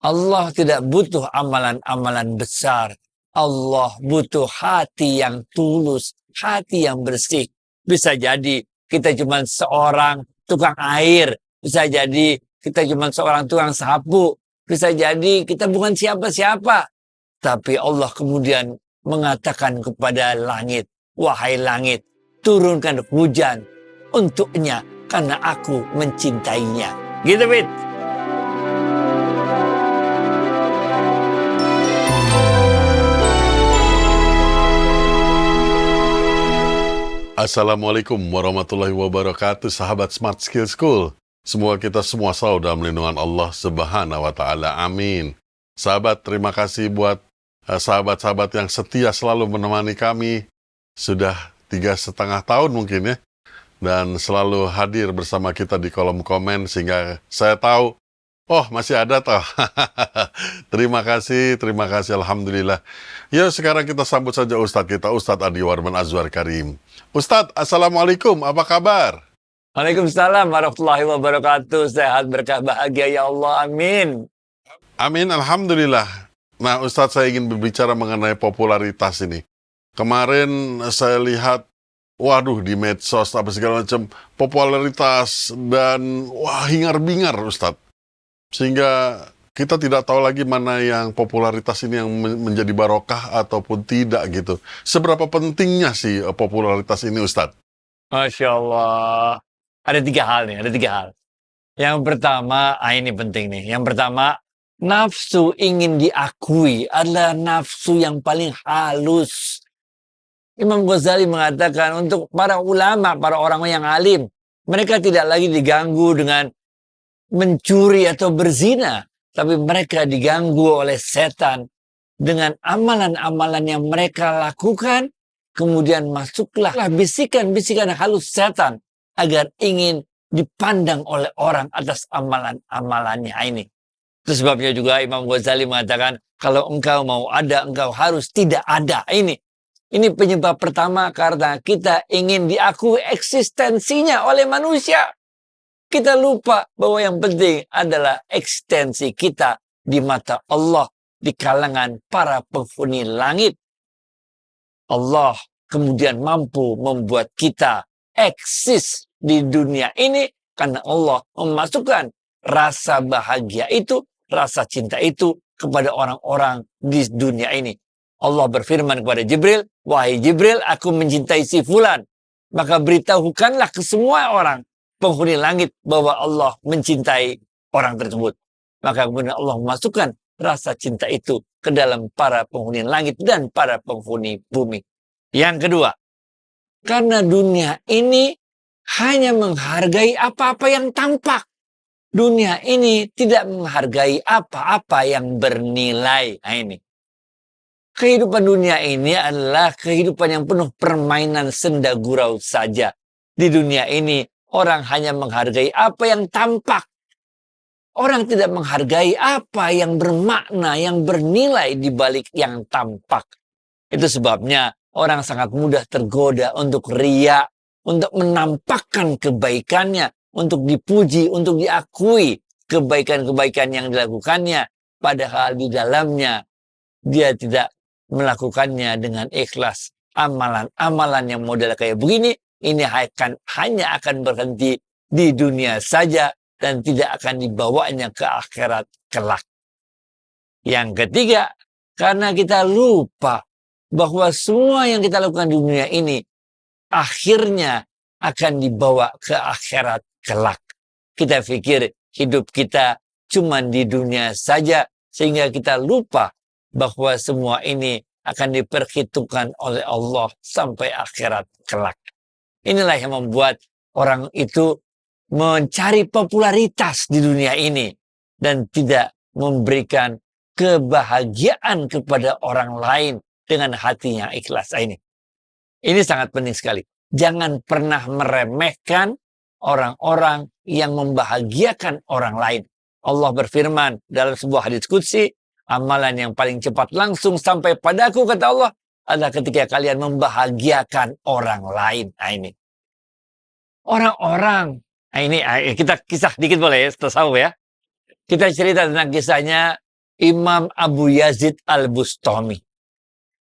Allah tidak butuh amalan-amalan besar. Allah butuh hati yang tulus, hati yang bersih. Bisa jadi kita cuma seorang tukang air. Bisa jadi kita cuma seorang tukang sapu. Bisa jadi kita bukan siapa-siapa. Tapi Allah kemudian mengatakan kepada langit, wahai langit, turunkan hujan untuknya karena aku mencintainya. Gitu, Fit. Assalamualaikum warahmatullahi wabarakatuh, sahabat Smart Skill School. Semoga kita semua selalu dalam lindungan Allah Subhanahu wa Ta'ala. Amin. Sahabat, terima kasih buat sahabat-sahabat yang setia selalu menemani kami. Sudah 3,5 tahun mungkin ya. Dan selalu hadir bersama kita di kolom komen sehingga saya tahu, oh masih ada toh. Terima kasih, alhamdulillah. Yuk sekarang kita sambut saja Ustadz kita, Ustadz Adi Warman Azwar Karim. Ustadz, Assalamualaikum, apa kabar? Waalaikumsalam warahmatullahi wabarakatuh. Sehat, berkah, bahagia ya Allah, amin. Amin, alhamdulillah. Nah Ustadz, saya ingin berbicara mengenai popularitas ini. Kemarin saya lihat, waduh di medsos apa segala macam, popularitas dan wah hingar-bingar Ustadz. Sehingga kita tidak tahu lagi mana yang popularitas ini yang menjadi barokah ataupun tidak gitu. Seberapa pentingnya sih popularitas ini Ustadz? Masya Allah. Ada 3 hal nih, ada 3 hal. Yang pertama, ini penting nih. Yang pertama, nafsu ingin diakui adalah nafsu yang paling halus. Imam Ghazali mengatakan untuk para ulama, para orang yang alim, mereka tidak lagi diganggu dengan mencuri atau berzina, tapi mereka diganggu oleh setan dengan amalan-amalan yang mereka lakukan. Kemudian masuklah bisikan-bisikan halus setan agar ingin dipandang oleh orang atas amalan-amalannya ini. Itu sebabnya juga Imam Ghazali mengatakan, kalau engkau mau ada, engkau harus tidak ada. Ini penyebab pertama karena kita ingin diakui eksistensinya oleh manusia. Kita lupa bahwa yang penting adalah eksistensi kita di mata Allah, di kalangan para penghuni langit. Allah kemudian mampu membuat kita eksis di dunia ini karena Allah memasukkan rasa bahagia itu, rasa cinta itu kepada orang-orang di dunia ini. Allah berfirman kepada Jibril, wahai Jibril, aku mencintai si fulan. Maka beritahukanlah ke semua orang penghuni langit bahwa Allah mencintai orang tersebut. Maka kemudian Allah memasukkan rasa cinta itu ke dalam para penghuni langit dan para penghuni bumi. Yang kedua, karena dunia ini hanya menghargai apa-apa yang tampak. Dunia ini tidak menghargai apa-apa yang bernilai. Nah ini. Kehidupan dunia ini adalah kehidupan yang penuh permainan senda gurau saja. Di dunia ini orang hanya menghargai apa yang tampak. Orang tidak menghargai apa yang bermakna, yang bernilai di balik yang tampak. Itu sebabnya orang sangat mudah tergoda untuk riya, untuk menampakkan kebaikannya, untuk dipuji, untuk diakui kebaikan-kebaikan yang dilakukannya. Padahal di dalamnya dia tidak melakukannya dengan ikhlas. Amalan-amalan yang model kayak begini, ini hanya akan berhenti di dunia saja dan tidak akan dibawanya ke akhirat kelak. Yang ketiga, karena kita lupa bahwa semua yang kita lakukan di dunia ini akhirnya akan dibawa ke akhirat kelak. Kita pikir hidup kita cuma di dunia saja sehingga kita lupa bahwa semua ini akan diperhitungkan oleh Allah sampai akhirat kelak. Inilah yang membuat orang itu mencari popularitas di dunia ini dan tidak memberikan kebahagiaan kepada orang lain dengan hatinya ikhlas ini. Ini sangat penting sekali. Jangan pernah meremehkan orang-orang yang membahagiakan orang lain. Allah berfirman dalam sebuah hadits qudsi, amalan yang paling cepat langsung sampai padaku, kata Allah, adalah ketika kalian membahagiakan orang lain. Nah ini. Orang-orang, nah ini kita kisah dikit boleh ya, tasawuf ya. Kita cerita tentang kisahnya Imam Abu Yazid Al-Bustami.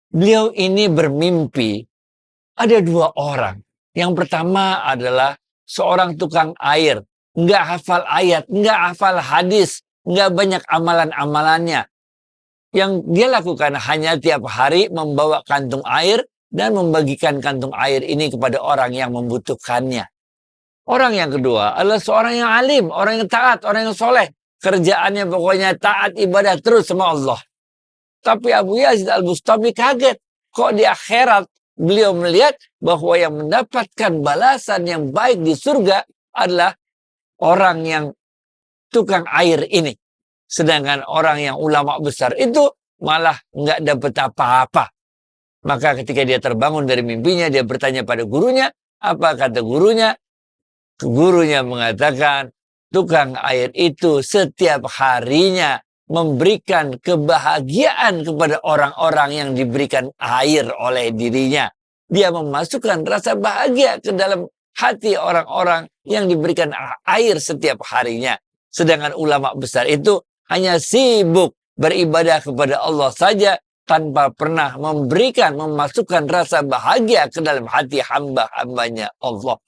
Beliau ini bermimpi ada dua orang. Yang pertama adalah seorang tukang air. Nggak hafal ayat, nggak hafal hadis, nggak banyak amalan-amalannya. Yang dia lakukan hanya tiap hari membawa kantung air dan membagikan kantung air ini kepada orang yang membutuhkannya. Orang yang kedua adalah seorang yang alim, orang yang taat, orang yang soleh. Kerjaannya pokoknya taat ibadah terus sama Allah. Tapi Abu Yazid Al-Bustami kaget. Kok di akhirat beliau melihat bahwa yang mendapatkan balasan yang baik di surga adalah orang yang tukang air ini. Sedangkan orang yang ulama besar itu malah nggak dapat apa-apa. Maka ketika dia terbangun dari mimpinya, dia bertanya pada gurunya. Apa kata gurunya? Gurunya mengatakan, tukang air itu setiap harinya memberikan kebahagiaan kepada orang-orang yang diberikan air oleh dirinya. Dia memasukkan rasa bahagia ke dalam hati orang-orang yang diberikan air setiap harinya. Sedangkan ulama besar itu hanya sibuk beribadah kepada Allah saja tanpa pernah memasukkan rasa bahagia ke dalam hati hamba-hambanya Allah.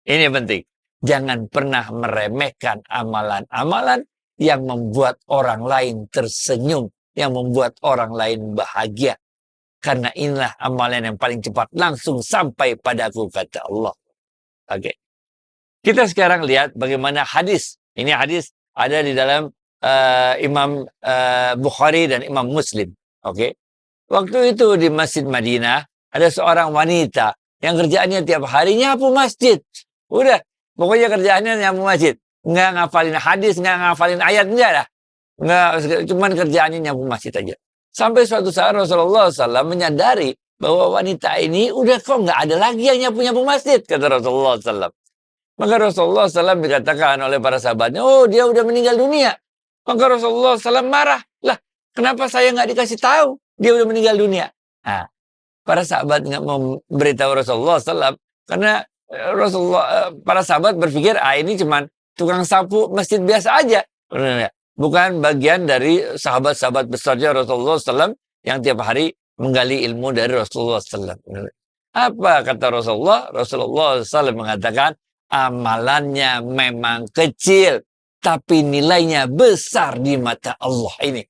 Ini penting. Jangan pernah meremehkan amalan-amalan yang membuat orang lain tersenyum, yang membuat orang lain bahagia. Karena inilah amalan yang paling cepat langsung sampai padaku, kata Allah. Oke. Kita sekarang lihat bagaimana hadis. Ini hadis ada di dalam Imam Bukhari dan Imam Muslim. Oke. Waktu itu di Masjid Madinah ada seorang wanita yang kerjaannya tiap hari nyapu masjid. Udah, pokoknya kerjaannya nyapu masjid. Nggak ngafalin hadis, nggak ngafalin ayat, enggak dah. Nggak, cuman kerjaannya nyapu masjid aja. Sampai suatu saat Rasulullah SAW menyadari bahwa wanita ini udah kok nggak ada lagi yang nyapu-nyapu masjid, kata Rasulullah SAW. Maka Rasulullah SAW dikatakan oleh para sahabatnya, oh dia udah meninggal dunia. Maka Rasulullah SAW marah. Lah, kenapa saya nggak dikasih tahu dia udah meninggal dunia? Nah, para sahabat nggak mau beritahu Rasulullah SAW karena para sahabat berpikir, ini cuman tukang sapu masjid biasa aja. Bukan bagian dari sahabat-sahabat besarnya Rasulullah SAW yang tiap hari menggali ilmu dari Rasulullah SAW. Apa kata Rasulullah? Rasulullah SAW mengatakan, amalannya memang kecil, tapi nilainya besar di mata Allah ini.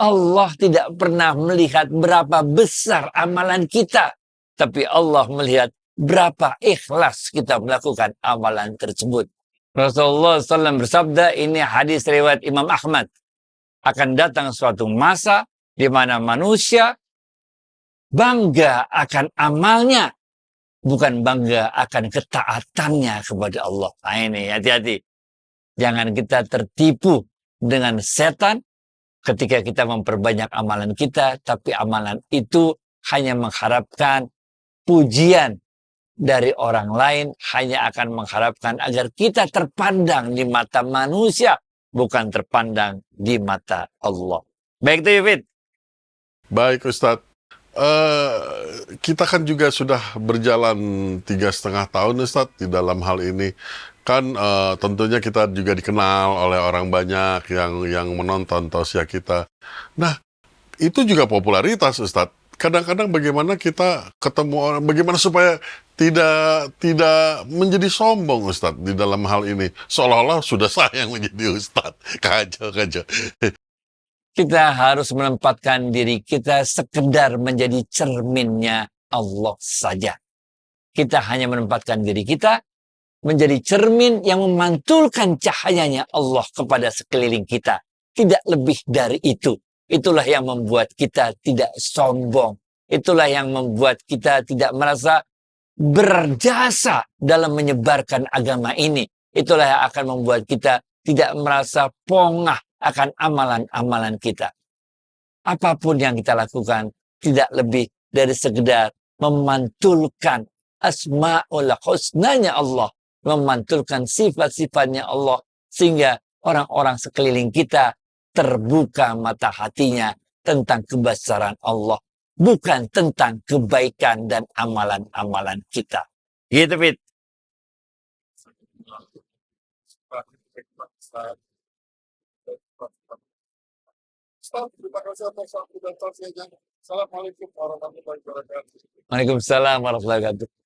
Allah tidak pernah melihat berapa besar amalan kita, tapi Allah melihat berapa ikhlas kita melakukan amalan tersebut. Rasulullah SAW bersabda, ini hadis riwayat Imam Ahmad. Akan datang suatu masa di mana manusia bangga akan amalnya, bukan bangga akan ketaatannya kepada Allah. Nah ini, hati-hati. Jangan kita tertipu dengan setan ketika kita memperbanyak amalan kita, tapi amalan itu hanya mengharapkan pujian dari orang lain, hanya akan mengharapkan agar kita terpandang di mata manusia, bukan terpandang di mata Allah. Baik itu, Fit. Baik, Ustadz. Kita kan juga sudah berjalan 3,5 tahun, Ustadz, di dalam hal ini. Kan tentunya kita juga dikenal oleh orang banyak yang menonton tausiah kita. Nah, itu juga popularitas, Ustadz. Kadang-kadang bagaimana kita ketemu orang, bagaimana supaya tidak menjadi sombong, Ustadz, di dalam hal ini. Seolah-olah sudah saya yang menjadi Ustadz. Kacau. Kita harus menempatkan diri kita sekedar menjadi cerminnya Allah saja. Kita hanya menempatkan diri kita menjadi cermin yang memantulkan cahayanya Allah kepada sekeliling kita. Tidak lebih dari itu. Itulah yang membuat kita tidak sombong. Itulah yang membuat kita tidak merasa berjasa dalam menyebarkan agama ini. Itulah yang akan membuat kita tidak merasa pongah akan amalan-amalan kita. Apapun yang kita lakukan tidak lebih dari sekedar memantulkan asma'ul husnanya Allah, memantulkan sifat-sifatnya Allah, sehingga orang-orang sekeliling kita terbuka mata hatinya tentang kebesaran Allah, bukan tentang kebaikan dan amalan-amalan kita. Gitu, Fit. Ustaz, terima kasih atas waktu dan tausiahnya. Assalamualaikum warahmatullahi wabarakatuh. Waalaikumsalam warahmatullahi wabarakatuh.